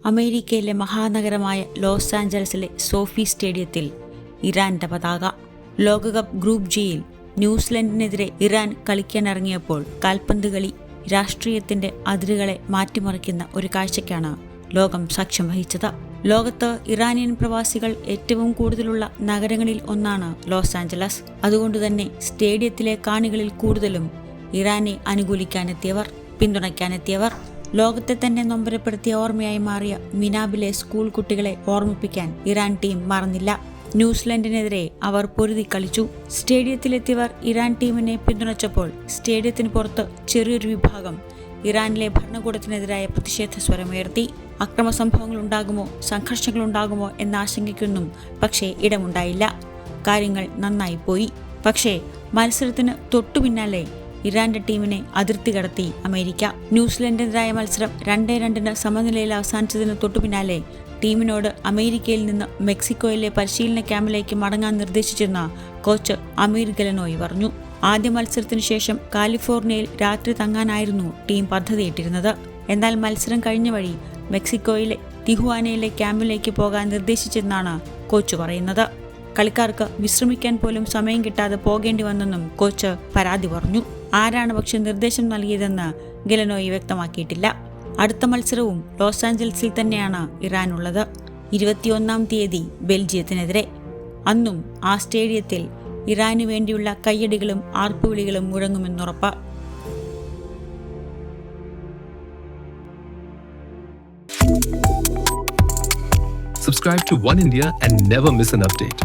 അമേരിക്കയിലെ മഹാനഗരമായ ലോസ് ആഞ്ചലസിലെ സോഫി സ്റ്റേഡിയത്തിൽ ഇറാന്റെ പതാക. ലോകകപ്പ് ഗ്രൂപ്പ് ജിയിൽ ന്യൂസിലൻഡിനെതിരെ ഇറാൻ കളിക്കാനിറങ്ങിയപ്പോൾ കാൽപന്ത് കളി രാഷ്ട്രീയത്തിന്റെ അതിരുകളെ മാറ്റിമറിക്കുന്ന ഒരു കാഴ്ചയ്ക്കാണ് ലോകം സാക്ഷ്യം വഹിച്ചത്. ലോകത്ത് ഇറാനിയൻ പ്രവാസികൾ ഏറ്റവും കൂടുതലുള്ള നഗരങ്ങളിൽ ഒന്നാണ് ലോസ് ആഞ്ചലസ്. അതുകൊണ്ടുതന്നെ സ്റ്റേഡിയത്തിലെ കാണികളിൽ കൂടുതലും ഇറാനെ അനുകൂലിക്കാനെത്തിയവർ, പിന്തുണയ്ക്കാനെത്തിയവർ. ലോകത്തെ തന്നെ നൊമ്പരപ്പെടുത്തിയ ഓർമ്മയായി മാറിയ മിനാബിലെ സ്കൂൾ കുട്ടികളെ ഓർമ്മിപ്പിക്കാൻ ഇറാൻ ടീം മറന്നില്ല. ന്യൂസിലൻഡിനെതിരെ അവർ പൊരുതി കളിച്ചു. സ്റ്റേഡിയത്തിലെത്തിയവർ ഇറാൻ ടീമിനെ പിന്തുണച്ചപ്പോൾ സ്റ്റേഡിയത്തിന് പുറത്ത് ചെറിയൊരു വിഭാഗം ഇറാനിലെ ഭരണകൂടത്തിനെതിരായ പ്രതിഷേധ സ്വരമുയർത്തി. അക്രമ സംഭവങ്ങൾ ഉണ്ടാകുമോ, സംഘർഷങ്ങൾ ഉണ്ടാകുമോ എന്ന ആശങ്കയ്ക്കൊന്നും പക്ഷേ ഇടമുണ്ടായില്ല. കാര്യങ്ങൾ നന്നായി പോയി. പക്ഷേ മത്സരത്തിന് തൊട്ടു പിന്നാലെ ഇറാന്റെ ടീമിനെ അതിർത്തി കടത്തി അമേരിക്ക. ന്യൂസിലൻഡിനെതിരായ മത്സരം 2-2 സമനിലയിൽ അവസാനിച്ചതിന് തൊട്ടു പിന്നാലെ ടീമിനോട് അമേരിക്കയിൽ നിന്ന് മെക്സിക്കോയിലെ പരിശീലന ക്യാമ്പിലേക്ക് മടങ്ങാൻ നിർദ്ദേശിച്ചെന്ന കോച്ച് അമീർ ഗലനോയി പറഞ്ഞു. ആദ്യ മത്സരത്തിനു ശേഷം കാലിഫോർണിയയിൽ രാത്രി തങ്ങാനായിരുന്നു ടീം പദ്ധതിയിട്ടിരുന്നത്. എന്നാൽ മത്സരം കഴിഞ്ഞ വഴി മെക്സിക്കോയിലെ തിഹുവാനയിലെ ക്യാമ്പിലേക്ക് പോകാൻ നിർദ്ദേശിച്ചെന്നാണ് കോച്ച് പറയുന്നത്. കളിക്കാർക്ക് വിശ്രമിക്കാൻ പോലും സമയം കിട്ടാതെ പോകേണ്ടി വന്നെന്നും കോച്ച് പരാതി പറഞ്ഞു. ആരാണ് പക്ഷെ നിർദ്ദേശം നൽകിയതെന്ന് ഗലനോയി വ്യക്തമാക്കിയിട്ടില്ല. അടുത്ത മത്സരവും ലോസ് ആഞ്ചലസിൽ തന്നെയാണ് ഇറാനുള്ളത്. 21-ാം തീയതി ബെൽജിയത്തിനെതിരെ. അന്നും ആ സ്റ്റേഡിയത്തിൽ ഇറാനു വേണ്ടിയുള്ള കയ്യടികളും ആർപ്പുവിളികളും മുഴങ്ങുമെന്നുറപ്പ്. Subscribe to One India and never miss an update.